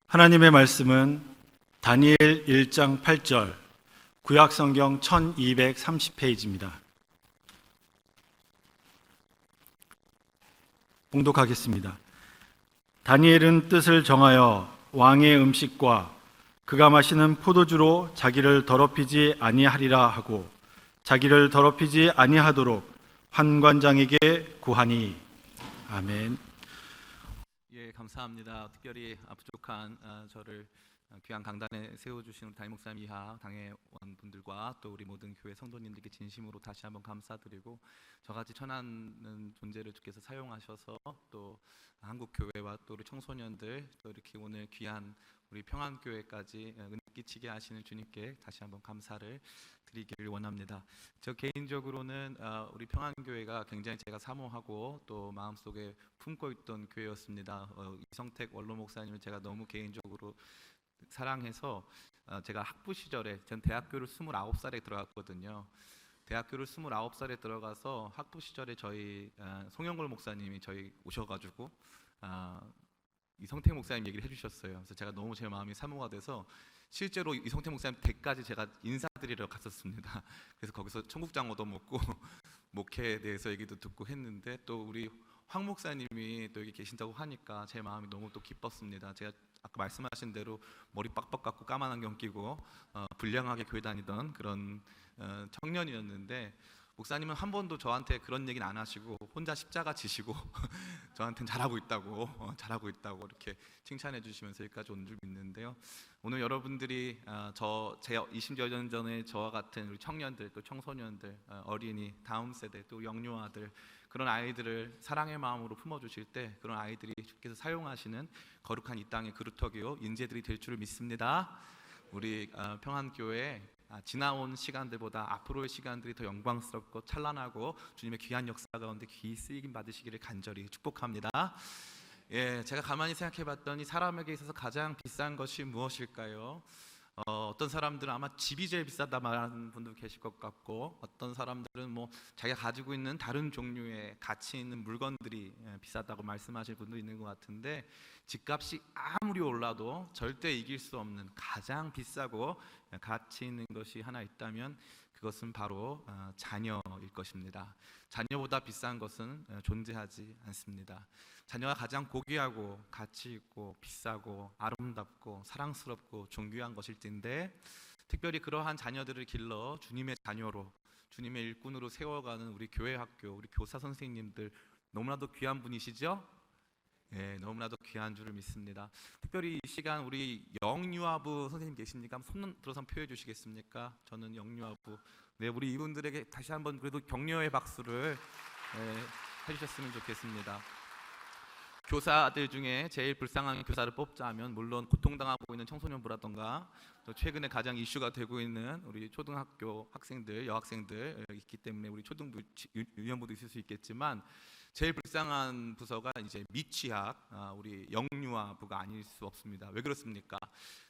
하나님의 말씀은 다니엘 1장 8절, 구약성경 1230페이지입니다. 봉독하겠습니다. 다니엘은 뜻을 정하여 왕의 음식과 그가 마시는 포도주로 자기를 더럽히지 아니하리라 하고 자기를 더럽히지 아니하도록 환관장에게 구하니. 아멘. 예, 감사합니다. 특별히 부족한 저를 귀한 강단에 세워주신 담임 목사님 이하 당회원분들과 또 우리 모든 교회 성도님들께 진심으로 다시 한번 감사드리고, 저같이 천한 존재를 주께서 사용하셔서 또 한국 교회와 또 우리 청소년들 또 이렇게 오늘 귀한 우리 평안교회까지 은혜 끼치게 하시는 주님께 다시 한번 감사를 드리기를 원합니다. 저 개인적으로는 우리 평안교회가 굉장히 제가 사모하고 또 마음속에 품고 있던 교회였습니다. 이성택 원로 목사님을 제가 너무 개인적으로 사랑해서 제가 학부 시절에 전 대학교를 29살에 들어갔거든요. 대학교를 29살에 들어가서 학부 시절에 저희 송영걸 목사님이 저희 오셔가지고 이성택 목사님 얘기를 해주셨어요. 그래서 제가 너무 제 마음이 사모가 돼서 실제로 이성택 목사님 댁까지 제가 인사드리러 갔었습니다. 그래서 거기서 청국장 얻어먹고 목회에 대해서 얘기도 듣고 했는데, 또 우리 황 목사님이 또 여기 계신다고 하니까 제 마음이 너무 또 기뻤습니다. 제가 아까 말씀하신 대로 머리 빡빡 깎고 까만 안경 끼고 불량하게 교회 다니던 그런 청년이었는데, 목사님은 한 번도 저한테 그런 얘기는 안 하시고 혼자 십자가 지시고 저한테는 잘하고 있다고 이렇게 칭찬해 주시면서 여기까지 온 줄 믿는데요. 오늘 여러분들이 제 20여 년 전에 저와 같은 우리 청년들 또 청소년들, 어린이, 다음 세대 또 영유아들, 그런 아이들을 사랑의 마음으로 품어주실 때 그런 아이들이 주께서 사용하시는 거룩한 이 땅의 그루터기요 인재들이 될 줄을 믿습니다. 우리 평안교회 지나온 시간들보다 앞으로의 시간들이 더 영광스럽고 찬란하고 주님의 귀한 역사 가운데 귀히 쓰이긴 받으시기를 간절히 축복합니다. 예, 제가 가만히 생각해 봤더니 사람에게 있어서 가장 비싼 것이 무엇일까요? 어떤 사람들은 아마 집이 제일 비싸다 말하는 분도 계실 것 같고, 어떤 사람들은 뭐 자기가 가지고 있는 다른 종류의 가치 있는 물건들이 비싸다고 말씀하실 분도 있는 것 같은데, 집값이 아무리 올라도 절대 이길 수 없는 가장 비싸고 가치 있는 것이 하나 있다면 그것은 바로 자녀일 것입니다. 자녀보다 비싼 것은 존재하지 않습니다. 자녀가 가장 고귀하고 가치 있고 비싸고 아름답고 사랑스럽고 존귀한 것일진데, 특별히 그러한 자녀들을 길러 주님의 자녀로 주님의 일꾼으로 세워가는 우리 교회 학교 우리 교사 선생님들 너무나도 귀한 분이시죠? 예, 너무나도 귀한 줄을 믿습니다. 특별히 이 시간 우리 영유아부 선생님 계십니까? 손 들어서 표해 주시겠습니까? 저는 영유아부. 네, 우리 이분들에게 다시 한번 그래도 격려의 박수를 해주셨으면 좋겠습니다. 교사들 중에 제일 불쌍한 교사를 뽑자면 물론 고통당하고 있는 청소년부라던가, 또 최근에 가장 이슈가 되고 있는 우리 초등학교 학생들, 여학생들 있기 때문에 우리 초등부 유년부도 있을 수 있겠지만, 제일 불쌍한 부서가 이제 미취학 우리 영유아부가 아닐 수 없습니다. 왜 그렇습니까?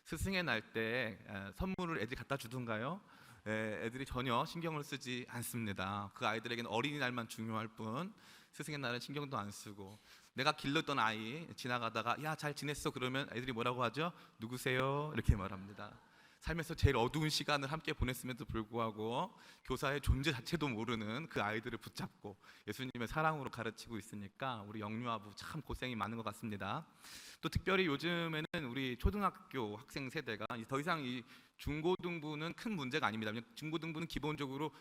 스승의 날 때 선물을 애들이 갖다 주던가요? 애들이 전혀 신경을 쓰지 않습니다. 그 아이들에게는 어린이날만 중요할 뿐 스승의 날은 신경도 안 쓰고, 내가 길렀던 아이 지나가다가 야, 잘 지냈어? 그러면 애들이 뭐라고 하죠? 누구세요? 이렇게 말합니다. 살면서 제일 어두운 시간을 함께 보냈음에도 불구하고 교사의 존재 자체도 모르는 그 아이들을 붙잡고 예수님의 사랑으로 가르치고 있으니까 우리 영유아부 참 고생이 많은 것 같습니다. 또 특별히 요즘에는 우리 초등학교 학생 세대가 더 이상 이 중고등부는 큰 문제가 아닙니다. 중고등부는 기본적으로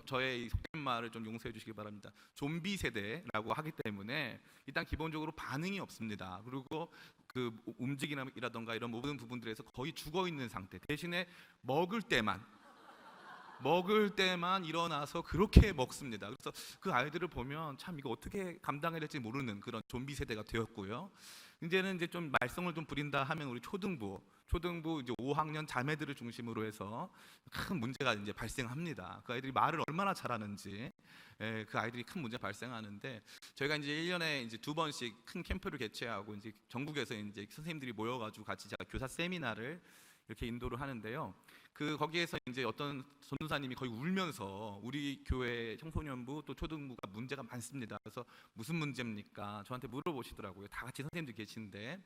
저의 속된 말을 좀 용서해 주시기 바랍니다. 좀비 세대라고 하기 때문에 일단 기본적으로 반응이 없습니다. 그리고 그 움직임이라던가 이런 모든 부분들에서 거의 죽어 있는 상태. 대신에 먹을 때만 일어나서 그렇게 먹습니다. 그래서 그 아이들을 보면 참 이거 어떻게 감당해야 될지 모르는 그런 좀비 세대가 되었고요. 이제는 이제 좀 말썽을 좀 부린다 하면 우리 초등부 이제 5학년 자매들을 중심으로 해서 큰 문제가 이제 발생합니다. 그 아이들이 말을 얼마나 잘하는지, 그 아이들이 큰 문제 발생하는데, 저희가 이제 1년에 이제 2번씩 큰 캠프를 개최하고 이제 전국에서 이제 선생님들이 모여가지고 같이 제가 교사 세미나를 이렇게 인도를 하는데요. 거기에서 이제 어떤 전도사님이 거의 울면서 우리 교회 청소년부 또 초등부가 문제가 많습니다. 그래서 무슨 문제입니까? 저한테 물어보시더라고요. 다 같이 선생님들 계신데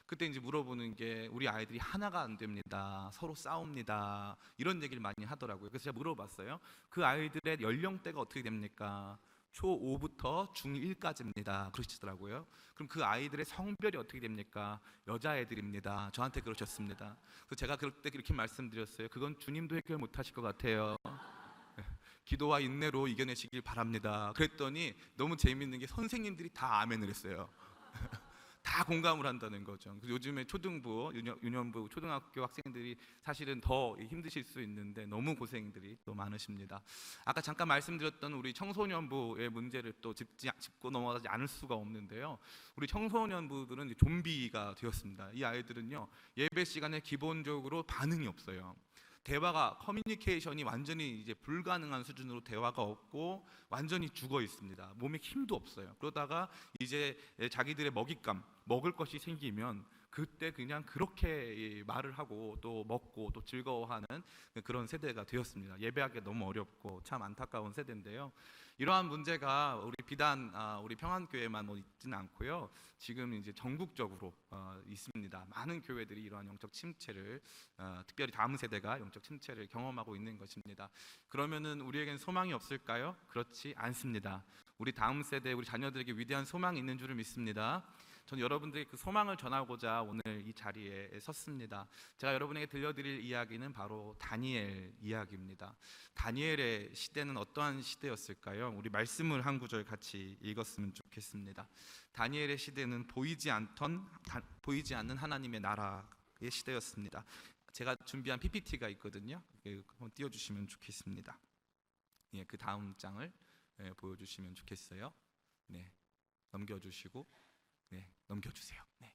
그때 이제 물어보는 게 우리 아이들이 하나가 안 됩니다. 서로 싸웁니다. 이런 얘기를 많이 하더라고요. 그래서 제가 물어봤어요. 그 아이들의 연령대가 어떻게 됩니까? 초5부터 중1까지입니다. 그러시더라고요. 그럼 그 아이들의 성별이 어떻게 됩니까? 여자애들입니다. 저한테 그러셨습니다. 그래서 제가 그때 이렇게 말씀드렸어요. 그건 주님도 해결 못하실 것 같아요. 기도와 인내로 이겨내시길 바랍니다. 그랬더니 너무 재미있는 게 선생님들이 다 아멘을 했어요. 다 공감을 한다는 거죠. 그래서 요즘에 초등부, 유년부, 초등학교 학생들이 사실은 더 힘드실 수 있는데 너무 고생들이 또 많으십니다. 아까 잠깐 말씀드렸던 우리 청소년부의 문제를 또 짚고 넘어가지 않을 수가 없는데요. 우리 청소년부들은 이제 좀비가 되었습니다. 이 아이들은요, 예배 시간에 기본적으로 반응이 없어요. 대화가 커뮤니케이션이 완전히 이제 불가능한 수준으로 대화가 없고 완전히 죽어 있습니다. 몸에 힘도 없어요. 그러다가 이제 자기들의 먹잇감, 먹을 것이 생기면 그때 그냥 그렇게 말을 하고 또 먹고 또 즐거워하는 그런 세대가 되었습니다. 예배하기 너무 어렵고 참 안타까운 세대인데요. 이러한 문제가 우리 비단 우리 평안교회만 있지는 않고요. 지금 이제 전국적으로 있습니다. 많은 교회들이 이러한 영적 침체를 특별히 다음 세대가 영적 침체를 경험하고 있는 것입니다. 그러면은 우리에겐 소망이 없을까요? 그렇지 않습니다. 우리 다음 세대, 우리 자녀들에게 위대한 소망이 있는 줄을 믿습니다. 저는 여러분들에게 그 소망을 전하고자 오늘 이 자리에 섰습니다. 제가 여러분에게 들려드릴 이야기는 바로 다니엘 이야기입니다. 다니엘의 시대는 어떠한 시대였을까요? 우리 말씀을 한 구절 같이 읽었으면 좋겠습니다. 다니엘의 시대는 보이지 않는 하나님의 나라의 시대였습니다. 제가 준비한 PPT가 있거든요. 한번 띄워주시면 좋겠습니다. 예, 그 다음 장을 보여주시면 좋겠어요. 네, 넘겨주시고, 네, 넘겨주세요. 네.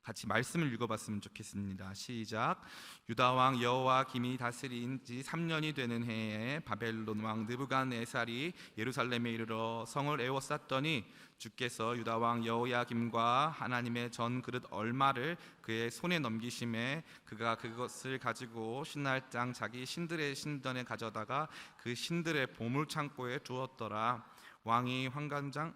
같이 말씀을 읽어봤으면 좋겠습니다. 시작. 유다 왕 여호와김이 다스린 지 3년이 되는 해에 바벨론 왕 느부갓네살이 예루살렘에 이르러 성을 에워쌌더니 주께서 유다 왕 여호야김과 하나님의 전 그릇 얼마를 그의 손에 넘기심에 그가 그것을 가지고 신날장 자기 신들의 신전에 가져다가 그 신들의 보물 창고에 두었더라. 왕이 환관장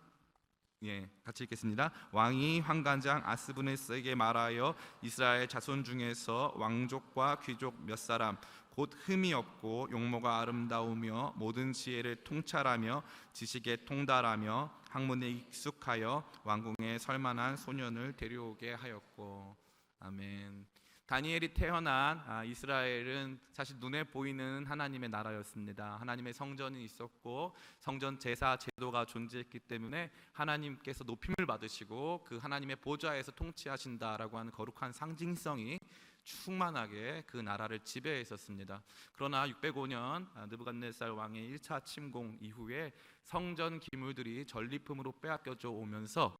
같이 읽겠습니다. 왕이 환관장 아스부네스에게 말하여 이스라엘 자손 중에서 왕족과 귀족 몇 사람 곧 흠이 없고 용모가 아름다우며 모든 지혜를 통찰하며 지식에 통달하며 학문에 익숙하여 왕궁에 설만한 소년을 데려오게 하였고. 아멘. 다니엘이 태어난 이스라엘은 사실 눈에 보이는 하나님의 나라였습니다. 하나님의 성전이 있었고 성전 제사 제도가 존재했기 때문에 하나님께서 높임을 받으시고 그 하나님의 보좌에서 통치하신다라고 하는 거룩한 상징성이 충만하게 그 나라를 지배했었습니다. 그러나 605년 느부갓네살 왕의 1차 침공 이후에 성전 기물들이 전리품으로 빼앗겨져 오면서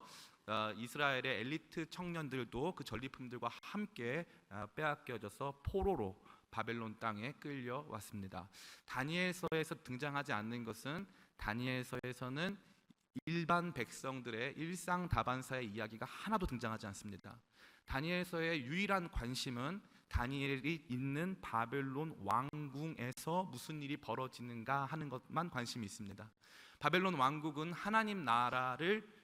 이스라엘의 엘리트 청년들도 그 전리품들과 함께 빼앗겨져서 포로로 바벨론 땅에 끌려왔습니다. 다니엘서에서 등장하지 않는 것은 다니엘서에서는 일반 백성들의 일상 다반사의 이야기가 하나도 등장하지 않습니다. 다니엘서의 유일한 관심은 다니엘이 있는 바벨론 왕궁에서 무슨 일이 벌어지는가 하는 것만 관심이 있습니다. 바벨론 왕국은 하나님 나라를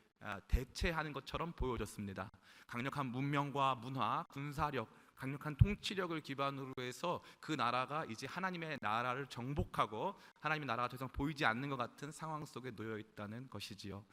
대체하는 것처럼 보여졌습니다. 강력한 문명과 문화, 군사력, 강력한 통치력을 기반으로 해서 그 나라가 이제 하나님의 나라를 정복하고 하나님의 나라가 더 이상 보이지 않는 것 같은 상황 속에 놓여 있다는 것이지요.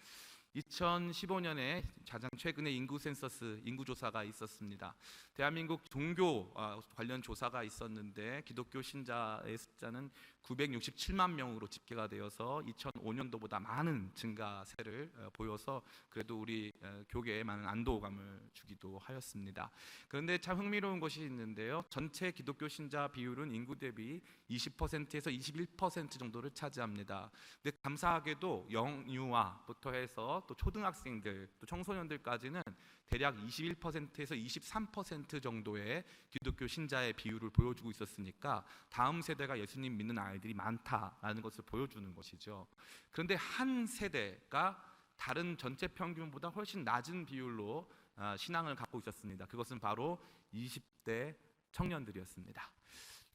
2015년에 가장 최근에 인구 센서스, 인구 조사가 있었습니다. 대한민국 종교 관련 조사가 있었는데 기독교 신자의 숫자는 967만 명으로 집계가 되어서 2005년도보다 많은 증가세를 보여서 그래도 우리 교계에 많은 안도감을 주기도 하였습니다. 그런데 참 흥미로운 것이 있는데요. 전체 기독교 신자 비율은 인구 대비 20%에서 21% 정도를 차지합니다. 근데 감사하게도 영유아부터 해서 또 초등학생들, 또 청소년들까지는 대략 21%에서 23% 정도의 기독교 신자의 비율을 보여주고 있었으니까 다음 세대가 예수님 믿는 아이들이 많다라는 것을 보여주는 것이죠. 그런데 한 세대가 다른 전체 평균보다 훨씬 낮은 비율로 신앙을 갖고 있었습니다. 그것은 바로 20대 청년들이었습니다.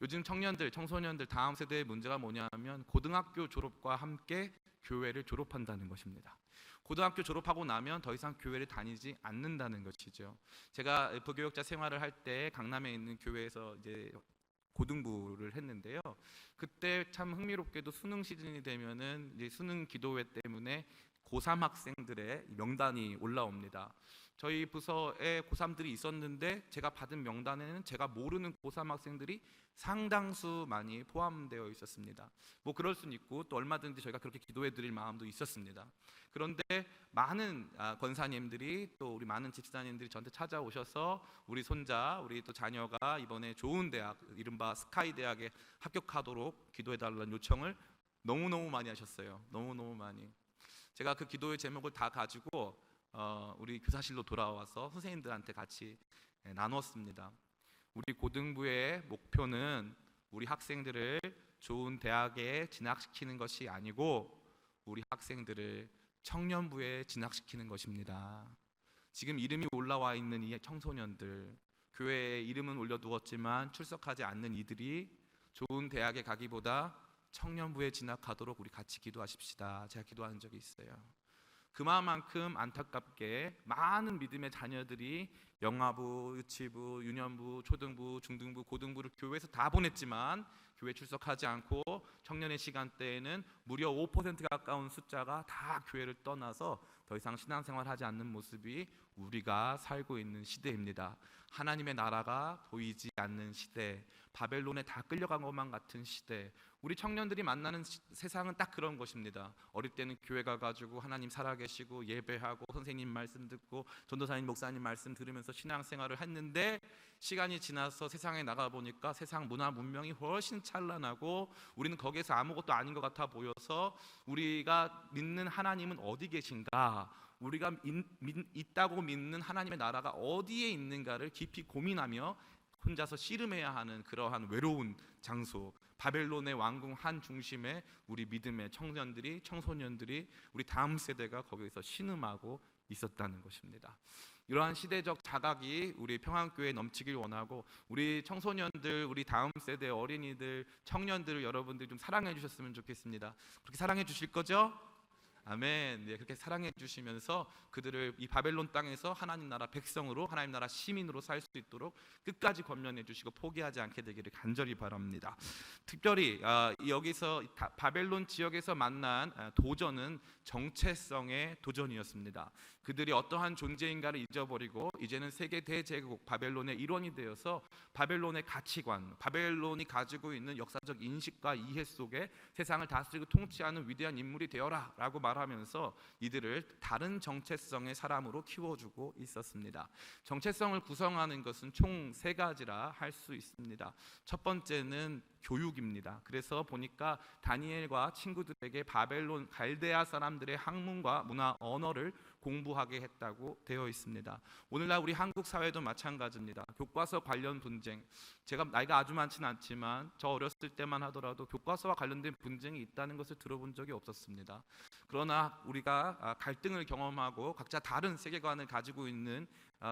요즘 청년들, 청소년들 다음 세대의 문제가 뭐냐면 고등학교 졸업과 함께 교회를 졸업한다는 것입니다. 고등학교 졸업하고 나면 더 이상 교회를 다니지 않는다는 것이죠. 제가 부교육자 생활을 할 때 강남에 있는 교회에서 이제 고등부를 했는데요. 그때 참 흥미롭게도 수능 시즌이 되면은 이제 수능 기도회 때문에 고3 학생들의 명단이 올라옵니다. 저희 부서에 고3들이 있었는데 제가 받은 명단에는 제가 모르는 고3 학생들이 상당수 많이 포함되어 있었습니다. 뭐 그럴 수는 있고 또 얼마든지 저희가 그렇게 기도해 드릴 마음도 있었습니다. 그런데 많은 권사님들이 또 우리 많은 집사님들이 저한테 찾아오셔서 우리 손자, 우리 또 자녀가 이번에 좋은 대학, 이른바 스카이 대학에 합격하도록 기도해 달라는 요청을 너무너무 많이 하셨어요. 너무너무 많이. 제가 그 기도의 제목을 다 가지고 우리 교사실로 돌아와서 선생님들한테 같이 나눴습니다. 우리 고등부의 목표는 우리 학생들을 좋은 대학에 진학시키는 것이 아니고 우리 학생들을 청년부에 진학시키는 것입니다. 지금 이름이 올라와 있는 이 청소년들, 교회에 이름은 올려두었지만 출석하지 않는 이들이 좋은 대학에 가기보다 청년부에 진학하도록 우리 같이 기도하십시다. 제가 기도한 적이 있어요. 그만큼 안타깝게 많은 믿음의 자녀들이 영아부, 유치부, 유년부, 초등부, 중등부, 고등부를 교회에서 다 보냈지만 교회 출석하지 않고 청년의 시간대에는 무려 5% 가까운 숫자가 다 교회를 떠나서 더 이상 신앙생활하지 않는 모습이 우리가 살고 있는 시대입니다. 하나님의 나라가 보이지 않는 시대, 바벨론에 다 끌려간 것만 같은 시대. 우리 청년들이 만나는 세상은 딱 그런 것입니다. 어릴 때는 교회 가가지고 하나님 살아계시고 예배하고 선생님 말씀 듣고 전도사님 목사님 말씀 들으면서 신앙생활을 했는데 시간이 지나서 세상에 나가보니까 세상 문화 문명이 훨씬 찬란하고 우리는 거기에서 아무것도 아닌 것 같아 보여서 우리가 믿는 하나님은 어디 계신가, 우리가 있다고 믿는 하나님의 나라가 어디에 있는가를 깊이 고민하며 혼자서 씨름해야 하는 그러한 외로운 장소, 바벨론의 왕궁 한 중심에 우리 믿음의 청년들이, 청소년들이, 우리 다음 세대가 거기서 신음하고 있었다는 것입니다. 이러한 시대적 자각이 우리 평안교회에 넘치길 원하고 우리 청소년들, 우리 다음 세대 어린이들, 청년들을 여러분들이 좀 사랑해 주셨으면 좋겠습니다. 그렇게 사랑해 주실 거죠? 아멘. 네, 그렇게 사랑해 주시면서 그들을 이 바벨론 땅에서 하나님 나라 백성으로, 하나님 나라 시민으로 살 수 있도록 끝까지 권면해 주시고 포기하지 않게 되기를 간절히 바랍니다. 특별히 여기서 바벨론 지역에서 만난 도전은 정체성의 도전이었습니다. 그들이 어떠한 존재인가를 잊어버리고 이제는 세계 대제국 바벨론의 일원이 되어서 바벨론의 가치관, 바벨론이 가지고 있는 역사적 인식과 이해 속에 세상을 다스리고 통치하는 위대한 인물이 되어라 라고 말하면서 이들을 다른 정체성의 사람으로 키워주고 있었습니다. 정체성을 구성하는 것은 총 3가지라 할 수 있습니다. 첫 번째는 교육입니다. 그래서 보니까 다니엘과 친구들에게 바벨론 갈대아 사람들의 학문과 문화 언어를 공부하게 했다고 되어 있습니다. 오늘날 우리 한국 사회도 마찬가지입니다. 교과서 관련 분쟁, 제가 나이가 아주 많지는 않지만 저 어렸을 때만 하더라도 교과서와 관련된 분쟁이 있다는 것을 들어본 적이 없었습니다. 그러나 우리가 갈등을 경험하고 각자 다른 세계관을 가지고 있는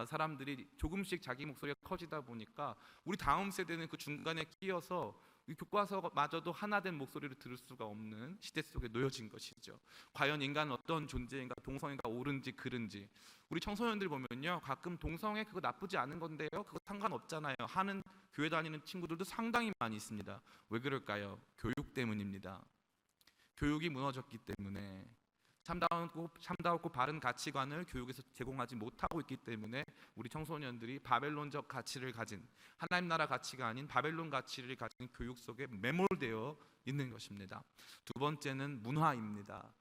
사람들이 조금씩 자기 목소리가 커지다 보니까 우리 다음 세대는 그 중간에 끼어서 이 교과서마저도 하나된 목소리를 들을 수가 없는 시대 속에 놓여진 것이죠. 과연 인간은 어떤 존재인가, 동성애가 옳은지 그른지. 우리 청소년들 보면요, 가끔 동성애 그거 나쁘지 않은 건데요, 그거 상관없잖아요 하는 교회 다니는 친구들도 상당히 많이 있습니다. 왜 그럴까요? 교육 때문입니다. 교육이 무너졌기 때문에, 참다웠고 바른 가치관을 교육에서 제공하지 못하고 있기 때문에 우리 청소년들이 바벨론적 가치를 가진, 하나님 나라 가치가 아닌 바벨론 가치를 가진 교육 속에 매몰되어 있는 것입니다. 두 번째는 문화입니다.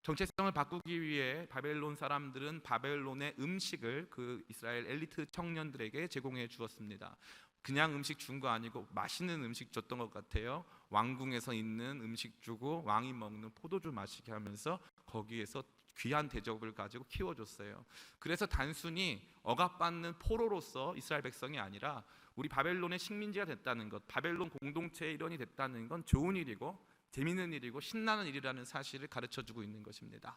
정체성을 바꾸기 위해 바벨론 사람들은 바벨론의 음식을 그 이스라엘 엘리트 청년들에게 제공해 주었습니다. 그냥 음식 준 거 아니고 맛있는 음식 줬던 것 같아요. 왕궁에서 있는 음식 주고 왕이 먹는 포도주 마시게 하면서 거기에서 귀한 대접을 가지고 키워줬어요. 그래서 단순히 억압받는 포로로서 이스라엘 백성이 아니라 우리 바벨론의 식민지가 됐다는 것, 바벨론 공동체의 일원이 됐다는 건 좋은 일이고 재미있는 일이고 신나는 일이라는 사실을 가르쳐주고 있는 것입니다.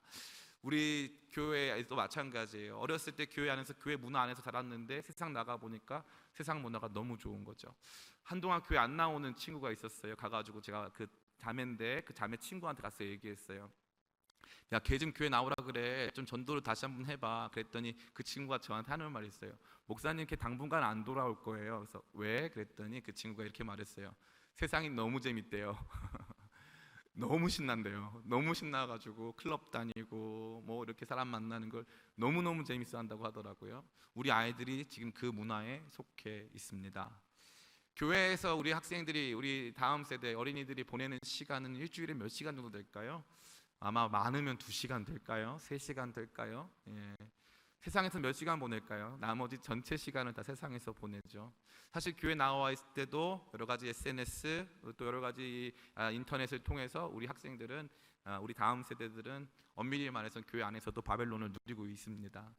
우리 교회에도 마찬가지예요. 어렸을 때 교회 안에서, 교회 문화 안에서 자랐는데 세상 나가 보니까 세상 문화가 너무 좋은 거죠. 한동안 교회 안 나오는 친구가 있었어요. 가가지고 제가 그 자매인데 그 자매 친구한테 가서 얘기했어요. 야, 걔 좀 교회 나오라 그래. 좀 전도를 다시 한번 해봐. 그랬더니 그 친구가 저한테 하는 말이 있어요. 목사님, 걔 당분간 안 돌아올 거예요. 그래서 왜? 그랬더니 그 친구가 이렇게 말했어요. 세상이 너무 재밌대요. 너무 신난대요. 너무 신나가지고 클럽 다니고 뭐 이렇게 사람 만나는 걸 너무너무 재밌어 한다고 하더라고요. 우리 아이들이 지금 그 문화에 속해 있습니다. 교회에서 우리 학생들이, 우리 다음 세대 어린이들이 보내는 시간은 일주일에 몇 시간 정도 될까요? 아마 많으면 2시간 될까요? 3시간 될까요? 예. 세상에서 몇 시간 보낼까요? 나머지 전체 시간을 다 세상에서 보내죠. 사실 교회 나와 있을 때도 여러 가지 SNS, 또 여러 가지 인터넷을 통해서 우리 학생들은, 우리 다음 세대들은 엄밀히 말해서 교회 안에서도 바벨론을 누리고 있습니다.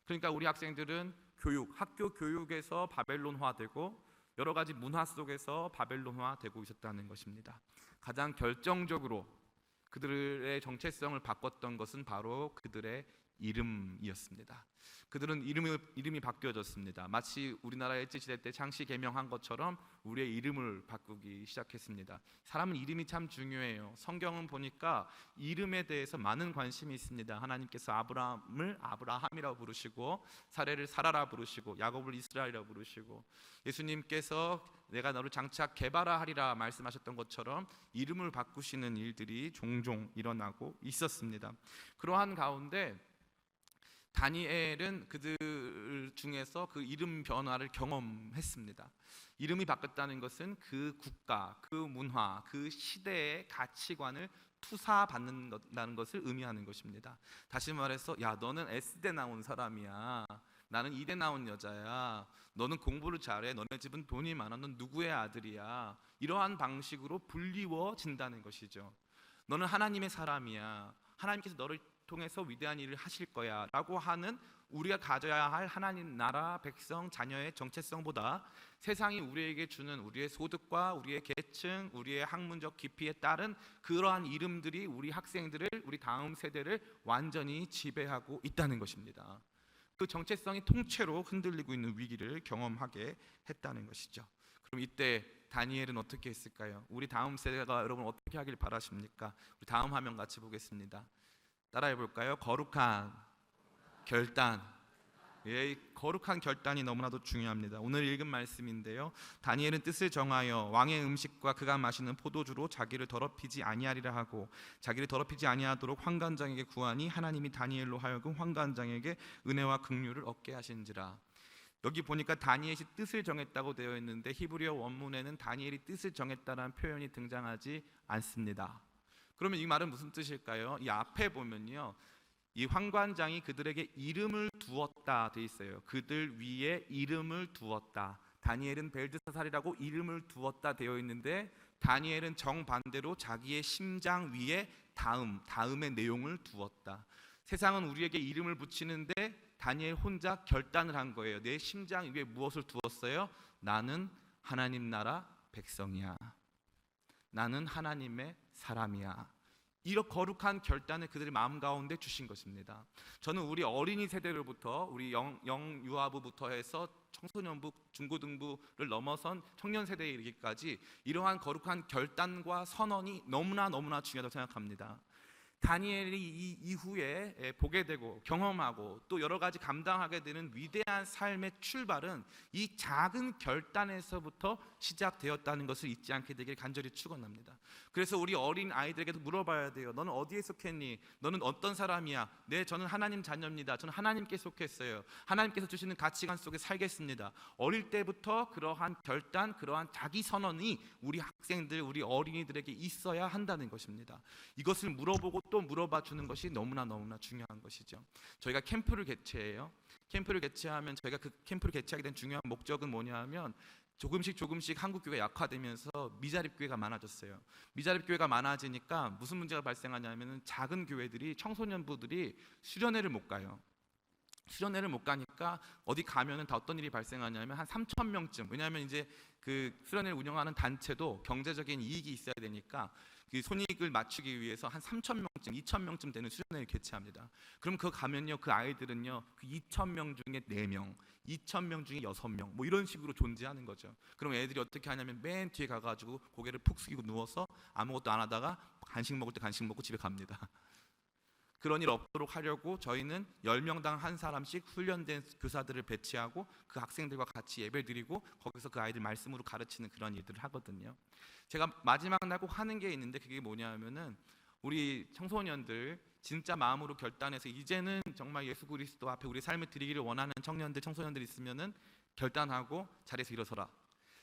그러니까 우리 학생들은 학교 교육에서 바벨론화되고 여러 가지 문화 속에서 바벨론화되고 있었다는 것입니다. 가장 결정적으로 그들의 정체성을 바꿨던 것은 바로 그들의 이름이었습니다. 그들은 이름이 바뀌어졌습니다. 마치 우리나라 일제시대 때 창씨 개명한 것처럼 우리의 이름을 바꾸기 시작했습니다. 사람은 이름이 참 중요해요. 성경은 보니까 이름에 대해서 많은 관심이 있습니다. 하나님께서 아브라함을 아브라함이라고 부르시고, 사레를 사라라 부르시고, 야곱을 이스라엘이라고 부르시고, 예수님께서 내가 너를 장차 개발하리라 말씀하셨던 것처럼 이름을 바꾸시는 일들이 종종 일어나고 있었습니다. 그러한 가운데 다니엘은 그들 중에서 그 이름 변화를 경험했습니다. 이름이 바뀌었다는 것은 그 국가, 그 문화, 그 시대의 가치관을 투사받는다는 것을 의미하는 것입니다. 다시 말해서, 야, 너는 S대 나온 사람이야. 나는 이대 나온 여자야. 너는 공부를 잘해. 너네 집은 돈이 많아. 넌 누구의 아들이야. 이러한 방식으로 불리워진다는 것이죠. 너는 하나님의 사람이야. 하나님께서 너를 통해서 위대한 일을 하실 거야 라고 하는, 우리가 가져야 할 하나님 나라 백성 자녀의 정체성보다 세상이 우리에게 주는 우리의 소득과 우리의 계층, 우리의 학문적 깊이에 따른 그러한 이름들이 우리 학생들을, 우리 다음 세대를 완전히 지배하고 있다는 것입니다. 그 정체성이 통째로 흔들리고 있는 위기를 경험하게 했다는 것이죠. 그럼 이때 다니엘은 어떻게 했을까요? 우리 다음 세대가 여러분 어떻게 하길 바라십니까? 우리 다음 화면 같이 보겠습니다. 따라해 볼까요? 거룩한 결단. 예, 거룩한 결단이 너무나도 중요합니다. 오늘 읽은 말씀인데요. 다니엘은 뜻을 정하여 왕의 음식과 그가 마시는 포도주로 자기를 더럽히지 아니하리라 하고, 자기를 더럽히지 아니하도록 환관장에게 구하니 하나님이 다니엘로 하여금 환관장에게 은혜와 긍휼을 얻게 하신지라. 여기 보니까 다니엘이 뜻을 정했다고 되어 있는데 히브리어 원문에는 다니엘이 뜻을 정했다라는 표현이 등장하지 않습니다. 그러면 이 말은 무슨 뜻일까요? 이 앞에 보면요, 이 환관장이 그들에게 이름을 두었다 돼 있어요. 그들 위에 이름을 두었다. 다니엘은 벨드사살이라고 이름을 두었다 되어 있는데, 다니엘은 정반대로 자기의 심장 위에 다음의 내용을 두었다. 세상은 우리에게 이름을 붙이는데 다니엘 혼자 결단을 한 거예요. 내 심장 위에 무엇을 두었어요? 나는 하나님 나라 백성이야. 나는 하나님의 사람이야. 이런 거룩한 결단을 그들의 마음 가운데 주신 것입니다. 저는 우리 어린이 세대로부터, 우리 영유아부부터 해서 청소년부, 중고등부를 넘어선 청년 세대에 이르기까지 이러한 거룩한 결단과 선언이 너무나 중요하다고 생각합니다. 다니엘이 이 이후에 보게 되고 경험하고 또 여러 가지 감당하게 되는 위대한 삶의 출발은 이 작은 결단에서부터 시작되었다는 것을 잊지 않게 되길 간절히 축원합니다. 그래서 우리 어린 아이들에게도 물어봐야 돼요. 너는 어디에 속했니? 너는 어떤 사람이야? 네, 저는 하나님 자녀입니다. 저는 하나님께 속했어요. 하나님께서 주시는 가치관 속에 살겠습니다. 어릴 때부터 그러한 결단, 그러한 자기 선언이 우리 학생들, 우리 어린이들에게 있어야 한다는 것입니다. 이것을 물어보고 또 물어봐 주는 것이 너무나 중요한 것이죠. 저희가 캠프를 개최해요. 캠프를 개최하면 저희가 그 캠프를 개최하게 된 중요한 목적은 뭐냐면, 조금씩 한국교회가 약화되면서 미자립교회가 많아졌어요. 미자립교회가 많아지니까 무슨 문제가 발생하냐면, 작은 교회들이, 청소년부들이 수련회를 못 가요. 수련회를 못 가니까 어디 가면은 다 어떤 일이 발생하냐면 한 3,000명쯤, 왜냐하면 이제 그 수련회를 운영하는 단체도 경제적인 이익이 있어야 되니까 그 손익을 맞추기 위해서 한 3,000명쯤, 2,000명쯤 되는 수련회를 개최합니다. 그럼 그 가면요, 그 아이들은요, 그 2,000명 중에 4명, 2,000명 중에 6명, 뭐 이런 식으로 존재하는 거죠. 그럼 애들이 어떻게 하냐면 맨 뒤에 가가지고 고개를 푹 숙이고 누워서 아무것도 안 하다가 간식 먹을 때 간식 먹고 집에 갑니다. 그런 일 없도록 하려고 저희는 10명당 한 사람씩 훈련된 교사들을 배치하고 그 학생들과 같이 예배 드리고 거기서 그 아이들 말씀으로 가르치는 그런 일들을 하거든요. 제가 마지막 날 꼭 하는 게 있는데 그게 뭐냐면은 우리 청소년들 진짜 마음으로 결단해서 이제는 정말 예수 그리스도 앞에 우리 삶을 드리기를 원하는 청년들, 청소년들 있으면은 결단하고 자리에서 일어서라.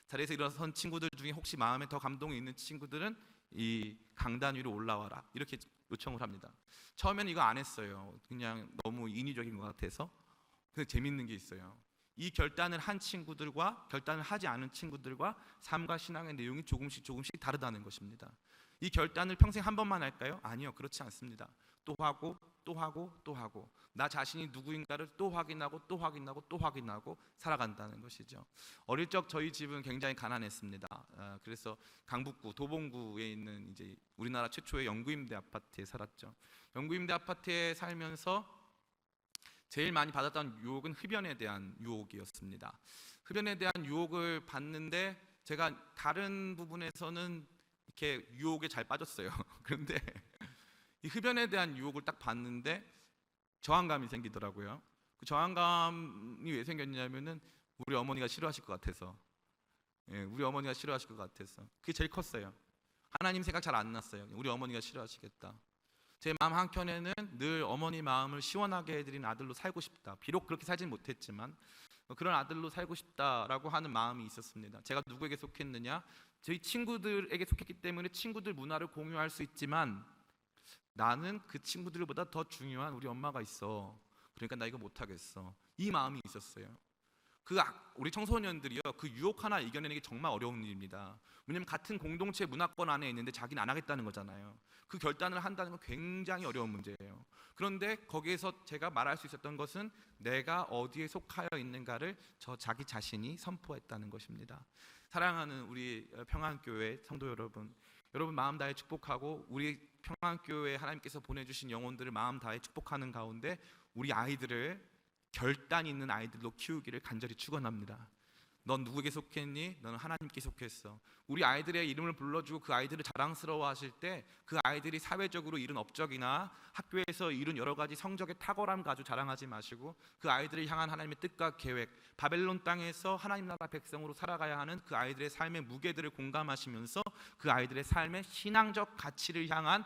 자리에서 일어선 친구들 중에 혹시 마음에 더 감동이 있는 친구들은 이 강단 위로 올라와라. 이렇게 요청을 합니다. 처음에는 이거 안 했어요. 그냥 너무 인위적인 것 같아서. 근데 재밌는 게 있어요. 이 결단을 한 친구들과 결단을 하지 않은 친구들과 삶과 신앙의 내용이 조금씩 다르다는 것입니다. 이 결단을 평생 한 번만 할까요? 아니요, 그렇지 않습니다. 또 하고 또 하고 또 하고 나 자신이 누구인가를 또 확인하고 또 확인하고 또 확인하고 살아간다는 것이죠. 어릴 적 저희 집은 굉장히 가난했습니다. 그래서 강북구 도봉구에 있는 이제 우리나라 최초의 영구임대 아파트에 살았죠. 영구임대 아파트에 살면서 제일 많이 받았던 유혹은 흡연에 대한 유혹이었습니다. 흡연에 대한 유혹을 받는데 제가 다른 부분에서는 이렇게 유혹에 잘 빠졌어요. 그런데 이 흡연에 대한 유혹을 딱 봤는데 저항감이 생기더라고요. 그 저항감이 왜 생겼냐면은 우리 어머니가 싫어하실 것 같아서, 우리 어머니가 싫어하실 것 같아서 그게 제일 컸어요. 하나님 생각 잘 안 났어요. 우리 어머니가 싫어하시겠다. 제 마음 한켠에는 늘 어머니 마음을 시원하게 해드리는 아들로 살고 싶다. 비록 그렇게 살진 못했지만 그런 아들로 살고 싶다라고 하는 마음이 있었습니다. 제가 누구에게 속했느냐? 저희 친구들에게 속했기 때문에 친구들 문화를 공유할 수 있지만 나는 그 친구들보다 더 중요한 우리 엄마가 있어. 그러니까 나 이거 못하겠어. 이 마음이 있었어요. 우리 청소년들이요, 그 유혹 하나 이겨내는 게 정말 어려운 일입니다. 왜냐하면 같은 공동체 문화권 안에 있는데 자기는 안 하겠다는 거잖아요. 그 결단을 한다는 건 굉장히 어려운 문제예요. 그런데 거기에서 제가 말할 수 있었던 것은 내가 어디에 속하여 있는가를 자기 자신이 선포했다는 것입니다. 사랑하는 우리 평안교회 성도 여러분, 여러분 마음 다해 축복하고 우리 평안교회 하나님께서 보내주신 영혼들을 마음 다해 축복하는 가운데 우리 아이들을 결단 있는 아이들로 키우기를 간절히 축원합니다. 넌 누구에게 속했니? 너는 하나님께 속했어. 우리 아이들의 이름을 불러주고 그 아이들을 자랑스러워하실 때 그 아이들이 사회적으로 이룬 업적이나 학교에서 이룬 여러 가지 성적의 탁월함 가지고 자랑하지 마시고 그 아이들을 향한 하나님의 뜻과 계획, 바벨론 땅에서 하나님 나라 백성으로 살아가야 하는 그 아이들의 삶의 무게들을 공감하시면서 그 아이들의 삶의 신앙적 가치를 향한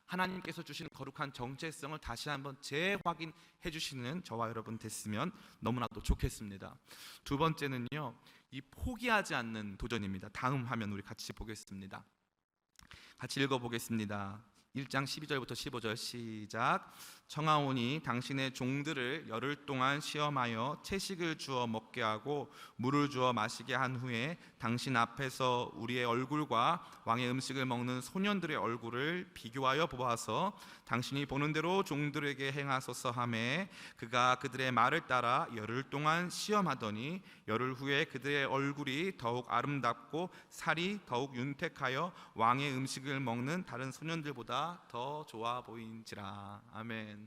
하나님께서 주시는 거룩한 정체성을 다시 한번 재확인해 주시는 저와 여러분 됐으면 너무나도 좋겠습니다. 두 번째는요, 이 포기하지 않는 도전입니다. 다음 화면 우리 같이 보겠습니다. 같이 읽어보겠습니다. 1장 12절부터 15절 시작. 청하오니 당신의 종들을 열흘 동안 시험하여 채식을 주어 먹게 하고 물을 주어 마시게 한 후에 당신 앞에서 우리의 얼굴과 왕의 음식을 먹는 소년들의 얼굴을 비교하여 보아서 당신이 보는 대로 종들에게 행하소서 하매 그가 그들의 말을 따라 열흘 동안 시험하더니 열흘 후에 그들의 얼굴이 더욱 아름답고 살이 더욱 윤택하여 왕의 음식을 먹는 다른 소년들보다 더 좋아 보인지라. 아멘.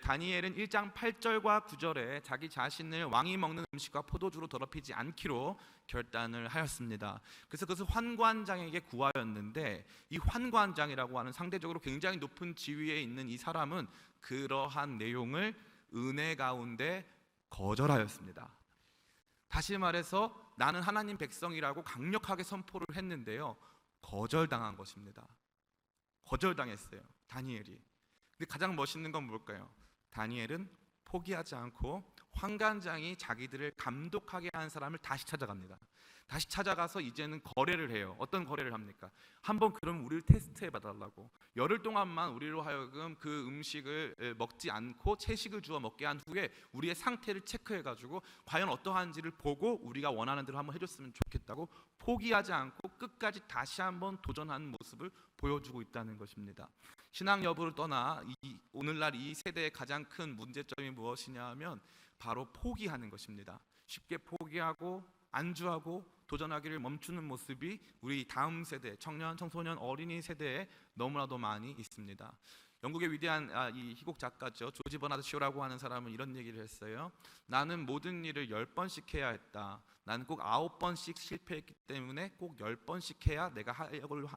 다니엘은 1장 8절과 9절에 자기 자신을 왕이 먹는 음식과 포도주로 더럽히지 않기로 결단을 하였습니다. 그래서 그것을 환관장에게 구하였는데 이 환관장이라고 하는 상대적으로 굉장히 높은 지위에 있는 이 사람은 그러한 내용을 은혜 가운데 거절하였습니다. 다시 말해서 나는 하나님 백성이라고 강력하게 선포를 했는데요, 거절당한 것입니다. 거절당했어요, 다니엘이. 근데 가장 멋있는 건 뭘까요? 다니엘은 포기하지 않고 환관장이 자기들을 감독하게 한 사람을 다시 찾아갑니다. 다시 찾아가서 이제는 거래를 해요. 어떤 거래를 합니까? 한번 그럼 우리를 테스트해 봐달라고. 열흘 동안만 우리로 하여금 그 음식을 먹지 않고 채식을 주어 먹게 한 후에 우리의 상태를 체크해가지고 과연 어떠한지를 보고 우리가 원하는 대로 한번 해줬으면 좋겠다고 포기하지 않고 끝까지 다시 한번 도전하는 모습을 보여주고 있다는 것입니다. 신앙 여부를 떠나 오늘날 이 세대의 가장 큰 문제점이 무엇이냐 하면 바로 포기하는 것입니다. 쉽게 포기하고 안주하고 도전하기를 멈추는 모습이 우리 다음 세대, 청년, 청소년, 어린이 세대에 너무나도 많이 있습니다. 영국의 위대한 이 희곡 작가죠, 조지 버나드 쇼라고 하는 사람은 이런 얘기를 했어요. 나는 모든 일을 10번씩 해야 했다. 나는 꼭 9번씩 실패했기 때문에 꼭 10번씩 해야 내가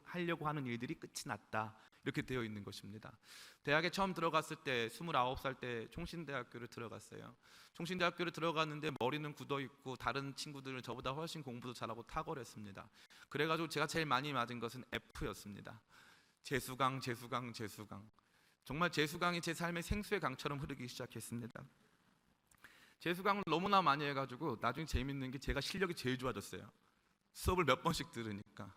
하려고 하는 일들이 끝이 났다. 이렇게 되어 있는 것입니다. 대학에 처음 들어갔을 때 29살 때 총신대학교를 들어갔어요. 총신대학교를 들어갔는데 머리는 굳어 있고 다른 친구들은 저보다 훨씬 공부도 잘하고 탁월했습니다. 그래가지고 제가 제일 많이 맞은 것은 F였습니다. 재수강, 재수강, 재수강. 정말 재수강이 제 삶의 생수의 강처럼 흐르기 시작했습니다. 재수강을 너무나 많이 해가지고 나중에 재밌는 게 제가 실력이 제일 좋아졌어요. 수업을 몇 번씩 들으니까.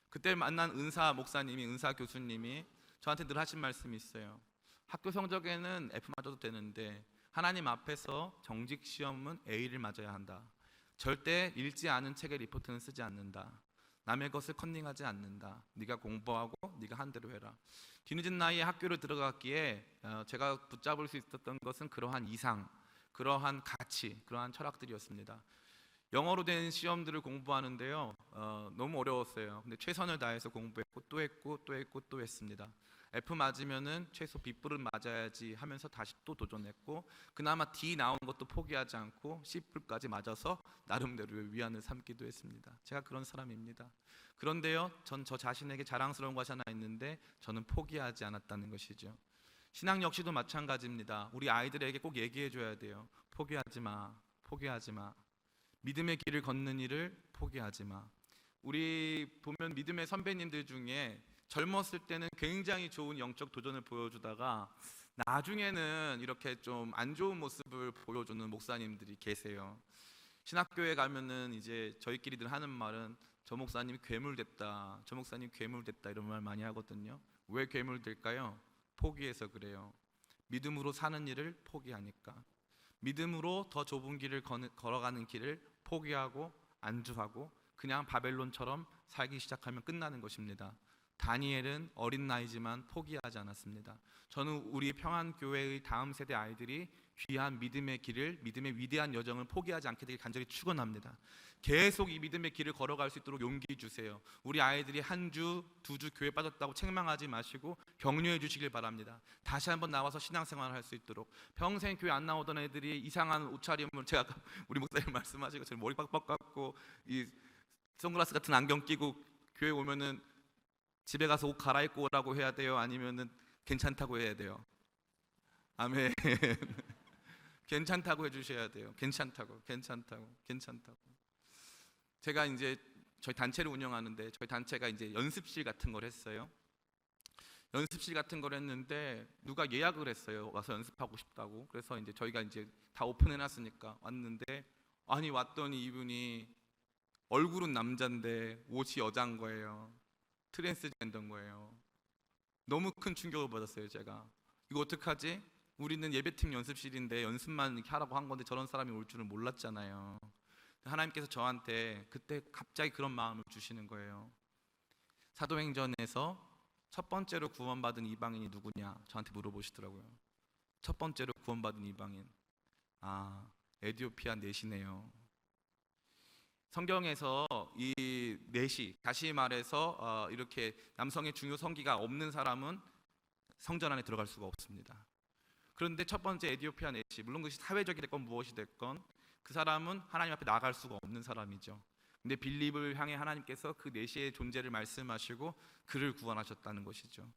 그때 만난 은사 목사님이, 은사 교수님이 저한테 늘 하신 말씀이 있어요. 학교 성적에는 F 맞아도 되는데 하나님 앞에서 정직 시험은 A를 맞아야 한다. 절대 읽지 않은 책의 리포트는 쓰지 않는다. 남의 것을 컨닝하지 않는다. 네가 공부하고 네가 한 대로 해라. 뒤늦은 나이에 학교를 들어갔기에 제가 붙잡을 수 있었던 것은 그러한 이상, 그러한 가치, 그러한 철학들이었습니다. 영어로 된 시험들을 공부하는데요, 너무 어려웠어요. 근데 최선을 다해서 공부했고 또 했고 또 했고 또 했습니다. F 맞으면은 최소 B뿔은 맞아야지 하면서 다시 또 도전했고, 그나마 D 나온 것도 포기하지 않고 C뿔까지 맞아서 나름대로 위안을 삼기도 했습니다. 제가 그런 사람입니다. 그런데요, 전 저 자신에게 자랑스러운 것이 하나 있는데 저는 포기하지 않았다는 것이죠. 신앙 역시도 마찬가지입니다. 우리 아이들에게 꼭 얘기해 줘야 돼요. 포기하지 마. 포기하지 마. 믿음의 길을 걷는 일을 포기하지 마. 우리 보면 믿음의 선배님들 중에 젊었을 때는 굉장히 좋은 영적 도전을 보여주다가 나중에는 이렇게 좀 안 좋은 모습을 보여주는 목사님들이 계세요. 신학교에 가면은 이제 저희끼리들 하는 말은 저 목사님이 괴물됐다, 저 목사님 괴물됐다 이런 말 많이 하거든요. 왜 괴물될까요? 포기해서 그래요. 믿음으로 사는 일을 포기하니까. 믿음으로 더 좁은 길을 걸어가는 길을 포기하고 안주하고 그냥 바벨론처럼 살기 시작하면 끝나는 것입니다. 다니엘은 어린 나이지만 포기하지 않았습니다. 저는 우리 평안교회의 다음 세대 아이들이 귀한 믿음의 길을, 믿음의 위대한 여정을 포기하지 않게 되길 간절히 축원합니다. 계속 이 믿음의 길을 걸어갈 수 있도록 용기 주세요. 우리 아이들이 한 주, 두 주 교회 빠졌다고 책망하지 마시고 격려해 주시길 바랍니다. 다시 한번 나와서 신앙생활을 할 수 있도록. 평생 교회 안 나오던 애들이 이상한 옷차림을, 제가 아까 우리 목사님 말씀하신 것처럼 머리 빡빡 깎고 이 선글라스 같은 안경 끼고 교회 오면은 집에 가서 옷 갈아입고 오라고 해야 돼요? 아니면은 괜찮다고 해야 돼요? 아멘. 괜찮다고 해주셔야 돼요. 괜찮다고. 제가 이제 저희 단체를 운영하는데 저희 단체가 이제 연습실 같은 걸 했어요. 연습실 같은 걸 했는데 누가 예약을 했어요. 와서 연습하고 싶다고. 그래서 이제 저희가 이제 다 오픈해놨으니까 왔는데, 아니 왔더니 이분이 얼굴은 남자인데 옷이 여자인 거예요. 트랜스젠더인 거예요. 너무 큰 충격을 받았어요. 제가 이거 어떡하지? 우리는 예배팀 연습실인데 연습만 이렇게 하라고 한 건데 저런 사람이 올 줄은 몰랐잖아요. 하나님께서 저한테 그때 갑자기 그런 마음을 주시는 거예요. 사도행전에서 첫 번째로 구원받은 이방인이 누구냐 저한테 물어보시더라고요. 첫 번째로 구원받은 이방인, 에티오피아 넷이네요. 성경에서 이 넷이, 다시 말해서 이렇게 남성의 중요 성기가 없는 사람은 성전 안에 들어갈 수가 없습니다. 그런데 첫 번째 에티오피아 넷이, 물론 그것이 사회적이 됐건 무엇이 됐건 그 사람은 하나님 앞에 나아갈 수가 없는 사람이죠. 근데 빌립을 향해 하나님께서 그 넷의 존재를 말씀하시고 그를 구원하셨다는 것이죠.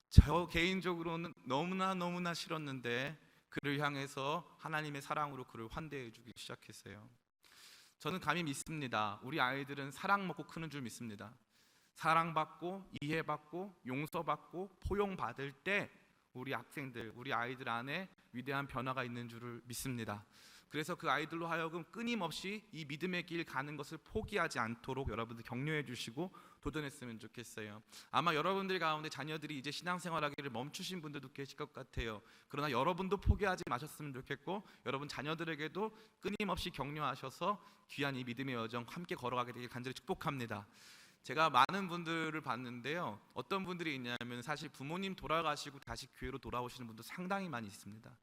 저 개인적으로는 너무나 싫었는데 그를 향해서 하나님의 사랑으로 그를 환대해 주기 시작했어요. 저는 감히 믿습니다. 우리 아이들은 사랑 먹고 크는 줄 믿습니다. 사랑받고 이해받고 용서받고 포용받을 때 우리 학생들, 우리 아이들 안에 위대한 변화가 있는 줄을 믿습니다. 그래서 그 아이들로 하여금 끊임없이 이 믿음의 길 가는 것을 포기하지 않도록 여러분들 격려해 주시고 도전했으면 좋겠어요. 아마 여러분들 가운데 자녀들이 이제 신앙생활하기를 멈추신 분들도 계실 것 같아요. 그러나 여러분도 포기하지 마셨으면 좋겠고 여러분 자녀들에게도 끊임없이 격려하셔서 귀한 이 믿음의 여정 함께 걸어가게 되길 간절히 축복합니다. 제가 많은 분들을 봤는데요, 어떤 분들이 있냐면 사실 부모님 돌아가시고 다시 교회로 돌아오시는 분도 상당히 많이 있습니다.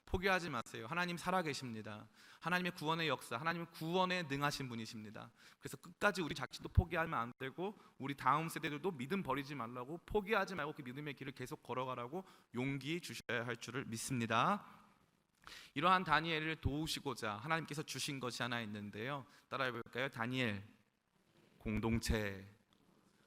포기하지 마세요. 하나님 살아계십니다. 하나님의 구원의 역사, 하나님은 구원에 능하신 분이십니다. 그래서 끝까지 우리 자신도 포기하면 안 되고 우리 다음 세대들도 믿음 버리지 말라고, 포기하지 말고 그 믿음의 길을 계속 걸어가라고 용기 주셔야 할 줄을 믿습니다. 이러한 다니엘을 도우시고자 하나님께서 주신 것이 하나 있는데요. 따라해 볼까요? 다니엘 공동체.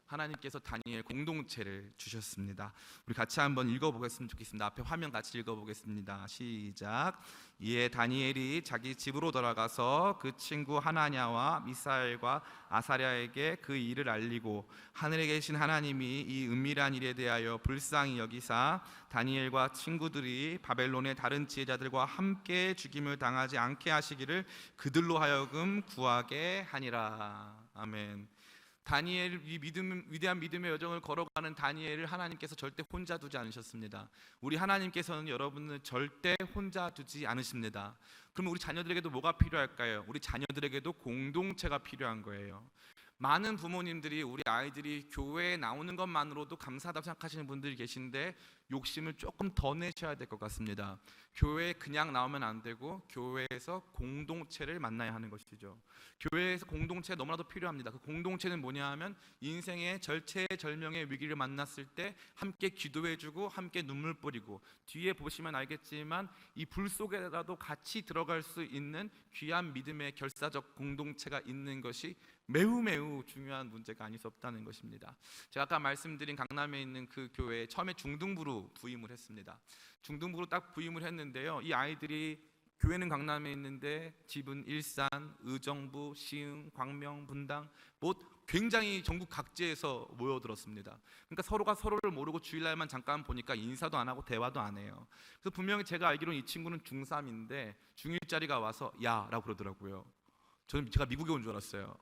하나님께서 다니엘 공동체를 주셨습니다. 우리 같이 한번 읽어보겠으면 좋겠습니다. 앞에 화면 같이 읽어보겠습니다. 시작. 이에 다니엘이 자기 집으로 돌아가서 그 친구 하나냐와 미사엘과 아사랴에게 그 일을 알리고 하늘에 계신 하나님이 이 은밀한 일에 대하여 불쌍히 여기사 다니엘과 친구들이 바벨론의 다른 지혜자들과 함께 죽임을 당하지 않게 하시기를 그들로 하여금 구하게 하니라. 아멘. 다니엘, 이 위대한 믿음의 여정을 걸어가는 다니엘을 하나님께서 절대 혼자 두지 않으셨습니다. 우리 하나님께서는 여러분을 절대 혼자 두지 않으십니다. 그럼 우리 자녀들에게도 뭐가 필요할까요? 우리 자녀들에게도 공동체가 필요한 거예요. 많은 부모님들이 우리 아이들이 교회에 나오는 것만으로도 감사하다고 생각하시는 분들이 계신데 욕심을 조금 더 내셔야 될 것 같습니다. 교회에 그냥 나오면 안 되고 교회에서 공동체를 만나야 하는 것이죠. 교회에서 공동체가 너무나도 필요합니다. 그 공동체는 뭐냐 하면 인생의 절체절명의 위기를 만났을 때 함께 기도해주고 함께 눈물 뿌리고, 뒤에 보시면 알겠지만 이 불 속에라도 같이 들어갈 수 있는 귀한 믿음의 결사적 공동체가 있는 것이 매우 중요한 문제가 아닐 수 없다는 것입니다. 제가 아까 말씀드린 강남에 있는 그 교회에 처음에 중등부로 부임을 했습니다. 중등부로 딱 부임을 했는데요, 이 아이들이 교회는 강남에 있는데 집은 일산, 의정부, 시흥, 광명, 분당, 뭐 굉장히 전국 각지에서 모여들었습니다. 그러니까 서로가 서로를 모르고 주일날만 잠깐 보니까 인사도 안 하고 대화도 안 해요. 그래서 분명히 제가 알기로는 이 친구는 중3인데 중1짜리가 와서 야 라고 그러더라고요. 제가 미국에 온 줄 알았어요.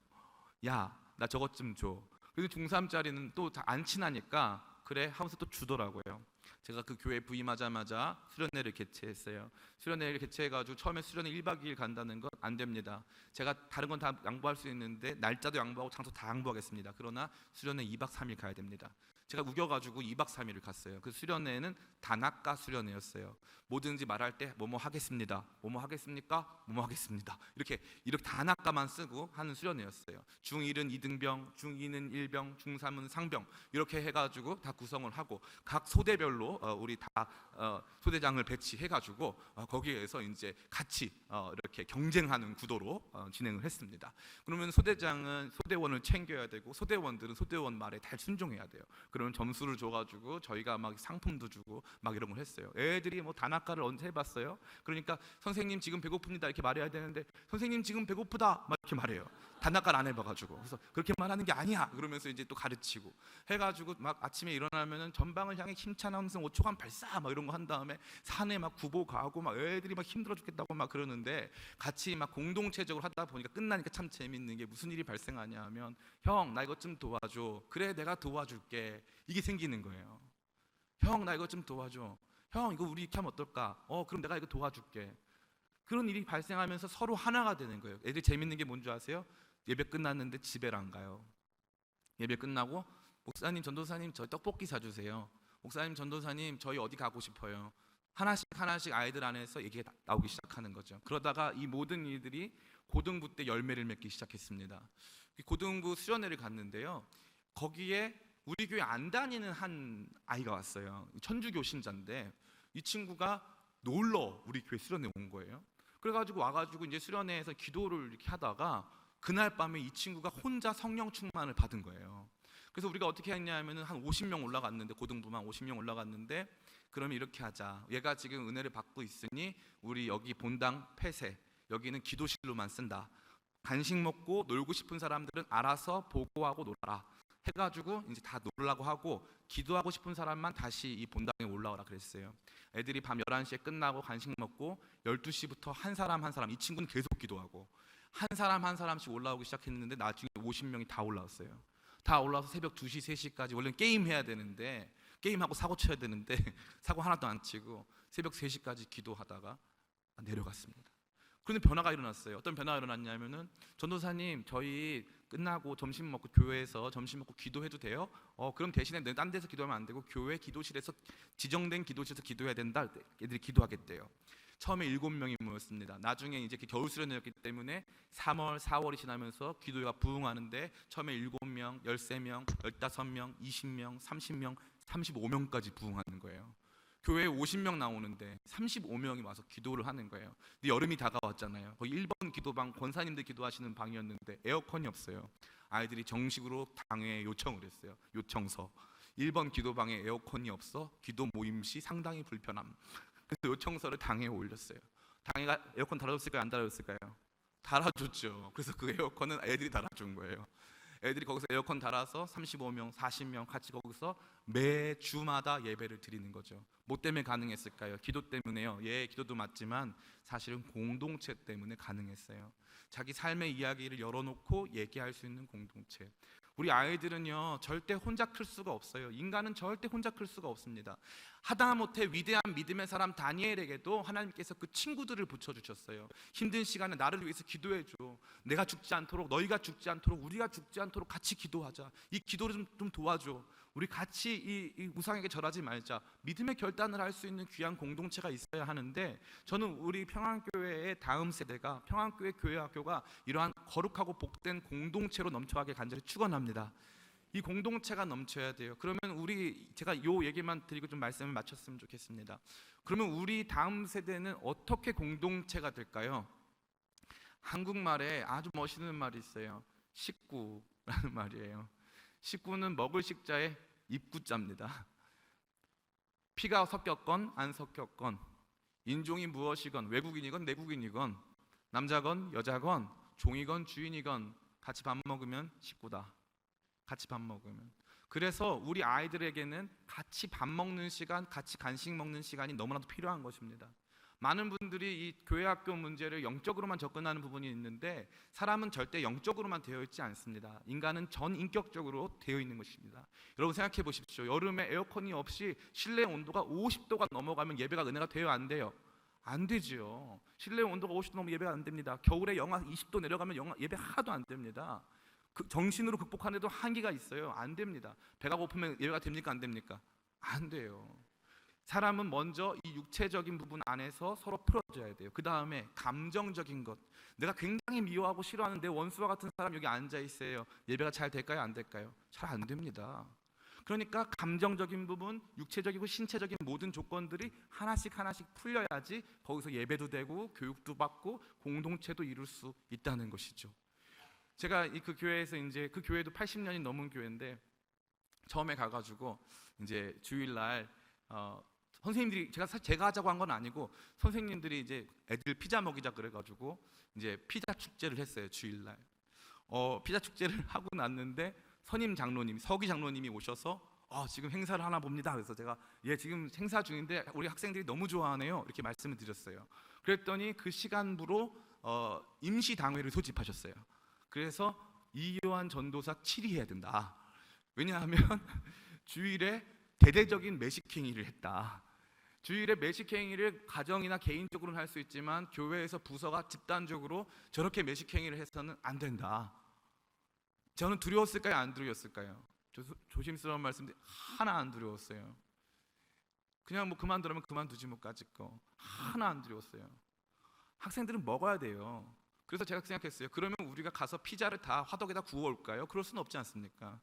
야, 나 저것 좀 줘. 그래서 중3짜리는 또 안 친하니까 그래 하면서 또 주더라고요. 제가 그 교회 부임하자마자 수련회를 개최했어요. 수련회를 개최해가지고 처음에 수련회 1박 2일 간다는 건 안 됩니다. 제가 다른 건 다 양보할 수 있는데 날짜도 양보하고 장소 다 양보하겠습니다. 그러나 수련회 2박 3일 가야 됩니다. 제가 우겨가지고 2박 3일을 갔어요. 그 수련회는 단학가 수련회였어요. 뭐든지 말할 때 뭐뭐 하겠습니다. 뭐뭐 하겠습니까? 뭐뭐 하겠습니다. 이렇게 단학가만 쓰고 하는 수련회였어요. 중1은 2등병, 중2는 1병, 중3은 상병 이렇게 해가지고 다 구성을 하고 각 소대별로 우리 다 소대장을 배치해가지고 거기에서 이제 같이 이렇게 경쟁하는 구도로 진행을 했습니다. 그러면 소대장은 소대원을 챙겨야 되고 소대원들은 소대원 말에 다 순종해야 돼요. 그러면 점수를 줘가지고 저희가 막 상품도 주고 막 이런 걸 했어요. 애들이 뭐 단학가를 언제 해봤어요? 그러니까 선생님 지금 배고픕니다 이렇게 말해야 되는데 선생님 지금 배고프다 막 이렇게 말해요. 단학가를 안 해봐가지고. 그래서 그렇게 말하는 게 아니야 그러면서 이제 또 가르치고 해가지고 막 아침에 일어나면은 전방을 향해 힘찬 함성 5초간 발사 막 이런 거 한 다음에 산에 막 구보 가고 막 애들이 막 힘들어 죽겠다고 막 그러는데 같이 막 공동체적으로 하다 보니까 끝나니까 참 재밌는 게 무슨 일이 발생하냐 하면 형 나 이것 좀 도와줘. 그래 내가 도와줄게. 이게 생기는 거예요. 형 나 이것 좀 도와줘. 형 이거 우리 이렇게 하면 어떨까? 그럼 내가 이거 도와줄게. 그런 일이 발생하면서 서로 하나가 되는 거예요. 애들이 재밌는 게 뭔지 아세요? 예배 끝났는데 집에를 안 가요. 예배 끝나고 목사님 전도사님 저희 떡볶이 사주세요. 목사님 전도사님 저희 어디 가고 싶어요. 하나씩 아이들 안에서 얘기가 나오기 시작하는 거죠. 그러다가 이 모든 일들이 고등부 때 열매를 맺기 시작했습니다. 고등부 수련회를 갔는데요, 거기에 우리 교회 안 다니는 한 아이가 왔어요. 천주교 신자인데 이 친구가 놀러 우리 교회 수련회 온 거예요. 그래가지고 와가지고 이제 수련회에서 기도를 이렇게 하다가 그날 밤에 이 친구가 혼자 성령 충만을 받은 거예요. 그래서 우리가 어떻게 했냐면은 한 50명 올라갔는데, 고등부만 50명 올라갔는데, 그러면 이렇게 하자. 얘가 지금 은혜를 받고 있으니 우리 여기 본당 폐쇄, 여기는 기도실로만 쓴다. 간식 먹고 놀고 싶은 사람들은 알아서 보고하고 놀아라. 해가지고 이제 다 놀라고 하고 기도하고 싶은 사람만 다시 이 본당에 올라오라 그랬어요. 애들이 밤 11시에 끝나고 간식 먹고 12시부터 한 사람 이 친구는 계속 기도하고 한 사람씩 올라오기 시작했는데 나중에 50명이 다 올라왔어요. 다 올라와서 새벽 2시, 3시까지 원래는 게임해야 되는데 게임하고 사고 쳐야 되는데 사고 하나도 안 치고 새벽 3시까지 기도하다가 내려갔습니다. 그런데 변화가 일어났어요. 어떤 변화가 일어났냐면은 전도사님 저희 끝나고 점심 먹고 교회에서 점심 먹고 기도해도 돼요? 그럼 대신에 딴 데서 기도하면 안 되고 교회 기도실에서 지정된 기도실에서 기도해야 된다. 애들이 기도하겠대요. 처음에 7명이 모였습니다. 나중에 이제 겨울 수련회였기 때문에 3월, 4월이 지나면서 기도회가 부흥하는데 처음에 7명, 13명, 15명, 20명, 30명, 35명까지 부흥하는 거예요. 교회에 50명 나오는데 35명이 와서 기도를 하는 거예요. 근데 여름이 다가왔잖아요. 거기 1번 기도방 권사님들 기도하시는 방이었는데 에어컨이 없어요. 아이들이 정식으로 당회에 요청을 했어요. 요청서. 1번 기도방에 에어컨이 없어 기도 모임 시 상당히 불편함. 그래서 요청서를 당회에 올렸어요. 당회가 에어컨 달아줬을까요? 안 달아줬을까요? 달아줬죠. 그래서 그 에어컨은 애들이 달아준 거예요. 애들이 거기서 에어컨 달아서 35명, 40명 같이 거기서 매주마다 예배를 드리는 거죠. 뭐 때문에 가능했을까요? 기도 때문에요. 예, 기도도 맞지만 사실은 공동체 때문에 가능했어요. 자기 삶의 이야기를 열어놓고 얘기할 수 있는 공동체. 우리 아이들은요 절대 혼자 클 수가 없어요. 인간은 절대 혼자 클 수가 없습니다. 하다못해 위대한 믿음의 사람 다니엘에게도 하나님께서 그 친구들을 붙여주셨어요. 힘든 시간에 나를 위해서 기도해줘. 내가 죽지 않도록, 너희가 죽지 않도록, 우리가 죽지 않도록 같이 기도하자. 이 기도를 좀 도와줘. 우리 같이 이 우상에게 절하지 말자. 믿음의 결단을 할 수 있는 귀한 공동체가 있어야 하는데, 저는 우리 평안교회의 다음 세대가, 평안교회 교회학교가 이러한 거룩하고 복된 공동체로 넘쳐가게 간절히 축원합니다. 이 공동체가 넘쳐야 돼요. 그러면 제가 요 얘기만 드리고 좀 말씀을 마쳤으면 좋겠습니다. 그러면 우리 다음 세대는 어떻게 공동체가 될까요? 한국말에 아주 멋있는 말이 있어요. 식구라는 말이에요. 식구는 먹을 식자에 입구자입니다. 피가 섞였건 안 섞였건, 인종이 무엇이건, 외국인이건 내국인이건, 남자건 여자건, 종이건 주인이건 같이 밥 먹으면 식구다. 같이 밥 먹으면. 그래서 우리 아이들에게는 같이 밥 먹는 시간, 같이 간식 먹는 시간이 너무나도 필요한 것입니다. 많은 분들이 이 교회학교 문제를 영적으로만 접근하는 부분이 있는데, 사람은 절대 영적으로만 되어 있지 않습니다. 인간은 전인격적으로 되어 있는 것입니다. 여러분 생각해 보십시오. 여름에 에어컨이 없이 실내 온도가 50도가 넘어가면 예배가 은혜가 돼요, 안 돼요? 안 되지요. 실내 온도가 50도 넘으면 예배가 안 됩니다. 겨울에 영하 20도 내려가면 예배 하나도 안 됩니다. 정신으로 극복하는데도 한계가 있어요. 안 됩니다. 배가 고프면 예배가 됩니까? 안 됩니까? 안 돼요. 사람은 먼저 이 육체적인 부분 안에서 서로 풀어줘야 돼요. 그 다음에 감정적인 것. 내가 굉장히 미워하고 싫어하는 내 원수와 같은 사람 여기 앉아 있어요. 예배가 잘 될까요? 안 될까요? 잘 안 됩니다. 그러니까 감정적인 부분, 육체적이고 신체적인 모든 조건들이 하나씩 풀려야지 거기서 예배도 되고 교육도 받고 공동체도 이룰 수 있다는 것이죠. 제가 그 교회에서 이제 그 교회도 80년이 넘은 교회인데, 처음에 가가지고 이제 주일날 선생님들이 제가 하자고 한 건 아니고 선생님들이 이제 애들 피자 먹이자 그래가지고 이제 피자 축제를 했어요. 주일날 피자 축제를 하고 났는데 선임 장로님, 서기 장로님이 오셔서 지금 행사를 하나 봅니다. 그래서 제가 지금 행사 중인데 우리 학생들이 너무 좋아하네요. 이렇게 말씀을 드렸어요. 그랬더니 그 시간부로 임시 당회를 소집하셨어요. 그래서 이요한 전도사 7위 해야 된다. 왜냐하면 주일에 대대적인 매식행위를 했다. 주일에 매식행위를 가정이나 개인적으로는 할 수 있지만 교회에서 부서가 집단적으로 저렇게 매식행위를 해서는 안 된다. 저는 두려웠을까요? 안 두려웠을까요? 조심스러운 말씀인데 하나 안 두려웠어요. 그냥 뭐 그만두라면 그만두지 뭐까짓 거 하나 안 두려웠어요. 학생들은 먹어야 돼요. 그래서 제가 생각했어요. 그러면 우리가 가서 피자를 다 화덕에다 구워올까요? 그럴 수는 없지 않습니까?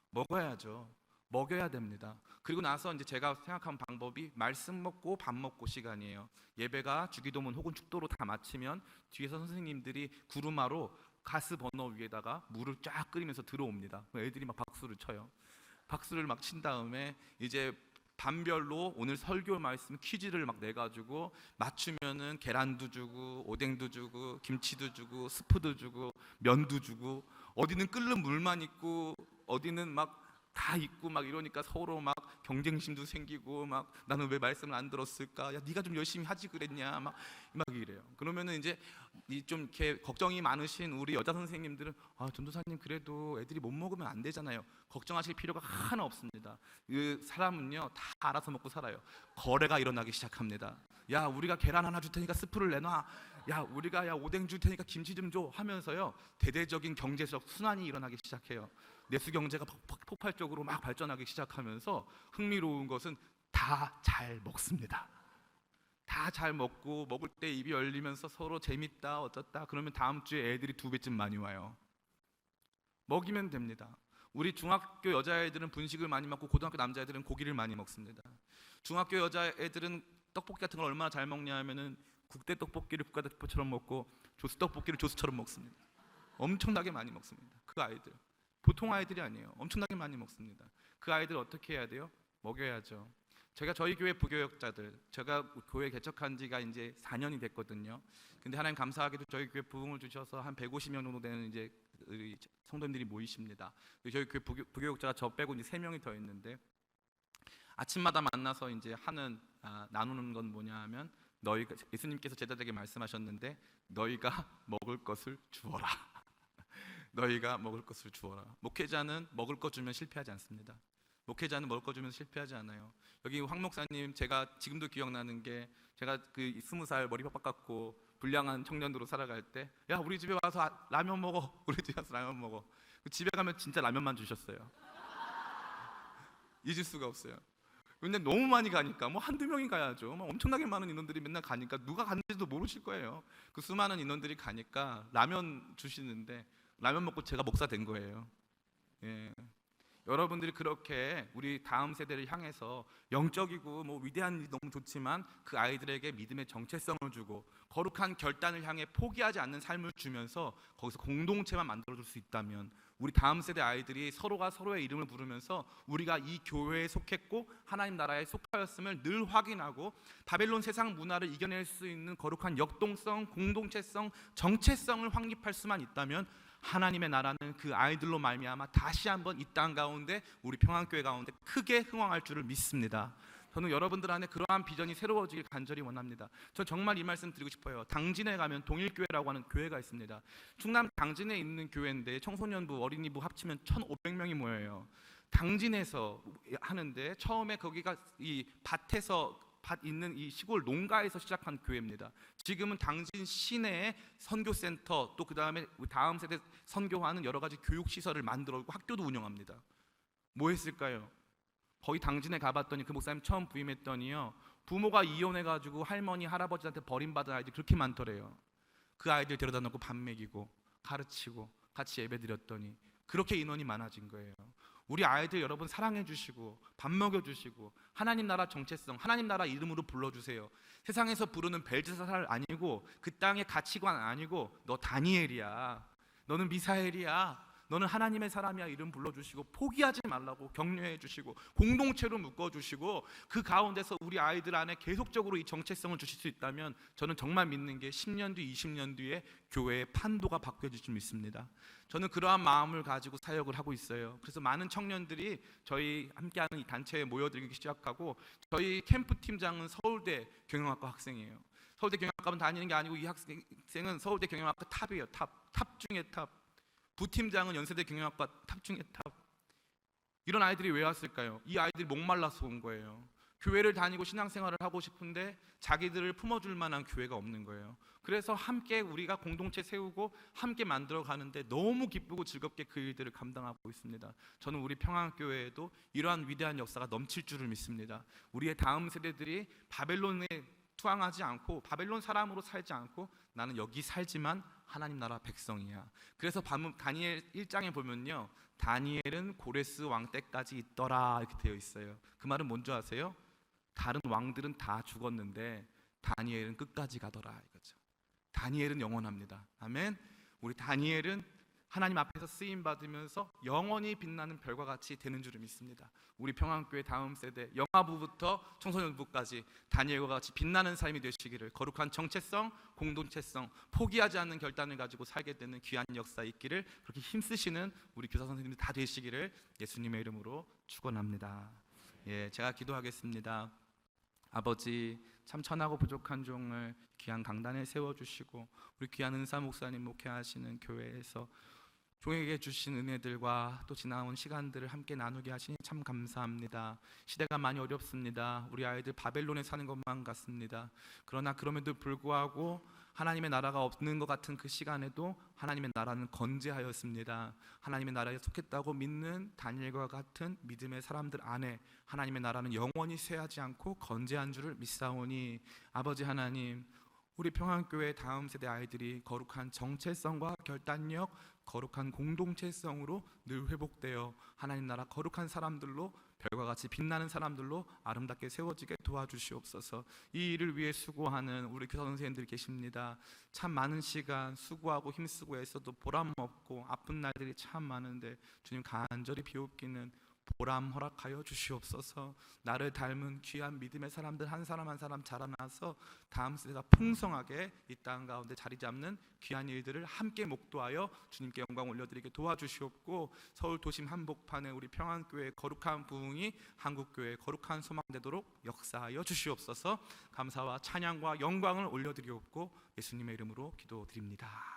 먹어야죠. 먹여야 됩니다. 그리고 나서 이제 제가 생각한 방법이 말씀 먹고 밥 먹고 시간이에요. 예배가 주기도문 혹은 축도로 다 마치면 뒤에서 선생님들이 구루마로 가스 버너 위에다가 물을 쫙 끓이면서 들어옵니다. 애들이 막 박수를 쳐요. 박수를 막 친 다음에 이제 반별로 오늘 설교 말씀 퀴즈를 막 내가지고 맞추면은 계란도 주고 오뎅도 주고 김치도 주고 스프도 주고 면도 주고, 어디는 끓는 물만 있고 어디는 막 다 있고 막 이러니까 서로 막 경쟁심도 생기고 막 나는 왜 말씀을 안 들었을까? 야 네가 좀 열심히 하지 그랬냐? 막 이래요. 그러면은 이제 좀 이렇게 걱정이 많으신 우리 여자 선생님들은 전도사님 그래도 애들이 못 먹으면 안 되잖아요. 걱정하실 필요가 하나 없습니다. 그 사람은요 다 알아서 먹고 살아요. 거래가 일어나기 시작합니다. 야 우리가 계란 하나 줄 테니까 스프를 내놔. 야 우리가 오뎅 줄 테니까 김치 좀 줘 하면서요 대대적인 경제적 순환이 일어나기 시작해요. 내수 경제가 폭발적으로 막 발전하기 시작하면서 흥미로운 것은 다 잘 먹습니다. 다 다 잘 먹고 먹을 때 입이 열리면서 서로 재밌다 어쩌다 그러면 다음 주에 애들이 2배쯤 많이 와요. 먹이면 됩니다. 우리 중학교 여자애들은 분식을 많이 먹고 고등학교 남자애들은 고기를 많이 먹습니다. 중학교 여자애들은 떡볶이 같은 걸 얼마나 잘 먹냐 하면은 국대 떡볶이를 국가 떡볶이처럼 먹고 조수 떡볶이를 조수처럼 먹습니다. 엄청나게 많이 먹습니다. 그 아이들 보통 아이들이 아니에요. 엄청나게 많이 먹습니다. 그 아이들 어떻게 해야 돼요? 먹여야죠. 저희 교회 부교역자들, 제가 교회 개척한 지가 이제 4년이 됐거든요. 근데 하나님 감사하게도 저희 교회 부흥을 주셔서 한 150명 정도 되는 이제 성도님들이 모이십니다. 저희 교회 부교역자가 저 빼고 이제 3명이 더 있는데 아침마다 만나서 이제 나누는 건 뭐냐하면 너희가 예수님께서 제자들에게 말씀하셨는데 너희가 먹을 것을 주어라. 너희가 먹을 것을 주어라. 목회자는 먹을 것 주면 실패하지 않습니다. 목회자는 먹을 거 주면 실패하지 않아요. 여기 황 목사님 제가 지금도 기억나는 게 제가 그 20살 머리 빡빡 깎고 불량한 청년으로 살아갈 때 야 우리 집에 와서 라면 먹어. 우리 집에 와서 라면 먹어. 집에 가면 진짜 라면만 주셨어요. 잊을 수가 없어요. 근데 너무 많이 가니까 뭐 한두 명이 가야죠. 엄청나게 많은 인원들이 맨날 가니까 누가 갔는지도 모르실 거예요. 그 수많은 인원들이 가니까 라면 주시는데 라면 먹고 제가 목사 된 거예요. 예. 여러분들이 그렇게 우리 다음 세대를 향해서 영적이고 뭐 위대한 일이 너무 좋지만 그 아이들에게 믿음의 정체성을 주고 거룩한 결단을 향해 포기하지 않는 삶을 주면서 거기서 공동체만 만들어줄 수 있다면 우리 다음 세대 아이들이 서로가 서로의 이름을 부르면서 우리가 이 교회에 속했고 하나님 나라에 속하였음을 늘 확인하고 바벨론 세상 문화를 이겨낼 수 있는 거룩한 역동성, 공동체성, 정체성을 확립할 수만 있다면 하나님의 나라는 그 아이들로 말미암아 다시 한번 이 땅 가운데 우리 평안교회 가운데 크게 흥왕할 줄을 믿습니다. 저는 여러분들 안에 그러한 비전이 새로워지길 간절히 원합니다. 저 정말 이 말씀 드리고 싶어요. 당진에 가면 동일교회라고 하는 교회가 있습니다. 충남 당진에 있는 교회인데 청소년부, 어린이부 합치면 1,500명이 모여요. 당진에서 하는데 처음에 거기가 이 밭 있는 이 시골 농가에서 시작한 교회입니다. 지금은 당진 시내에 선교센터 또 그 다음에 다음 세대 선교하는 여러 가지 교육 시설을 만들어고 학교도 운영합니다. 뭐 했을까요? 거기 당진에 가봤더니 그 목사님 처음 부임했더니요 부모가 이혼해가지고 할머니 할아버지한테 버림받은 아이들이 그렇게 많더래요. 그 아이들 데려다 놓고 밥 먹이고 가르치고 같이 예배 드렸더니 그렇게 인원이 많아진 거예요. 우리 아이들 여러분 사랑해 주시고 밥 먹여 주시고 하나님 나라 정체성, 하나님 나라 이름으로 불러주세요. 세상에서 부르는 벨드사살 아니고 그 땅의 가치관 아니고 너 다니엘이야, 너는 미사엘이야, 너는 하나님의 사람이야 이름 불러주시고 포기하지 말라고 격려해 주시고 공동체로 묶어주시고 그 가운데서 우리 아이들 안에 계속적으로 이 정체성을 주실 수 있다면 저는 정말 믿는 게 10년 뒤 20년 뒤에 교회의 판도가 바뀌어질 줄 믿습니다. 저는 그러한 마음을 가지고 사역을 하고 있어요. 그래서 많은 청년들이 저희 함께하는 이 단체에 모여들기 시작하고 저희 캠프 팀장은 서울대 경영학과 학생이에요. 서울대 경영학과만 다니는 게 아니고 이 학생은 서울대 경영학과 탑이에요. 탑 중에 탑. 부팀장은 연세대 경영학과 탑 중에 탑. 이런 아이들이 왜 왔을까요? 이 아이들이 목말라서 온 거예요. 교회를 다니고 신앙생활을 하고 싶은데 자기들을 품어줄 만한 교회가 없는 거예요. 그래서 함께 우리가 공동체 세우고 함께 만들어 가는데 너무 기쁘고 즐겁게 그 일들을 감당하고 있습니다. 저는 우리 평안교회에도 이러한 위대한 역사가 넘칠 줄을 믿습니다. 우리의 다음 세대들이 바벨론에 투항하지 않고 바벨론 사람으로 살지 않고 나는 여기 살지만 하나님 나라 백성이야. 그래서 다니엘 1장에 보면요 다니엘은 고레스 왕 때까지 있더라 이렇게 되어 있어요. 그 말은 뭔지 아세요? 다른 왕들은 다 죽었는데 다니엘은 끝까지 가더라 이거죠. 다니엘은 영원합니다. 아멘. 우리 다니엘은 하나님 앞에서 쓰임 받으면서 영원히 빛나는 별과 같이 되는 줄을 믿습니다. 우리 평안교회 다음 세대 영아부부터 청소년부까지 다니엘과 같이 빛나는 삶이 되시기를, 거룩한 정체성, 공동체성, 포기하지 않는 결단을 가지고 살게 되는 귀한 역사 있기를, 그렇게 힘쓰시는 우리 교사 선생님들 다 되시기를 예수님의 이름으로 축원합니다. 예, 제가 기도하겠습니다. 아버지, 참 천하고 부족한 종을 귀한 강단에 세워주시고 우리 귀한 은사 목사님 목회하시는 교회에서 종에게 주신 은혜들과 또 지나온 시간들을 함께 나누게 하시니 참 감사합니다. 시대가 많이 어렵습니다. 우리 아이들 바벨론에 사는 것만 같습니다. 그러나 그럼에도 불구하고 하나님의 나라가 없는 것 같은 그 시간에도 하나님의 나라는 건재하였습니다. 하나님의 나라에 속했다고 믿는 다니엘과 같은 믿음의 사람들 안에 하나님의 나라는 영원히 쇠하지 않고 건재한 줄을 믿사오니 아버지 하나님, 우리 평안교회 다음 세대 아이들이 거룩한 정체성과 결단력, 거룩한 공동체성으로 늘 회복되어 하나님 나라 거룩한 사람들로, 별과 같이 빛나는 사람들로 아름답게 세워지게 도와주시옵소서. 이 일을 위해 수고하는 우리 교사 선생님들이 계십니다. 참 많은 시간 수고하고 힘쓰고 애써도 보람 없고 아픈 날들이 참 많은데 주님 간절히 비옵기는 보람 허락하여 주시옵소서. 나를 닮은 귀한 믿음의 사람들 한 사람 한 사람 자라나서 다음 세대가 풍성하게 이 땅 가운데 자리 잡는 귀한 일들을 함께 목도하여 주님께 영광 올려드리게 도와주시옵고, 서울 도심 한복판에 우리 평안교회의 거룩한 부흥이 한국교회의 거룩한 소망되도록 역사하여 주시옵소서. 감사와 찬양과 영광을 올려드리옵고 예수님의 이름으로 기도드립니다.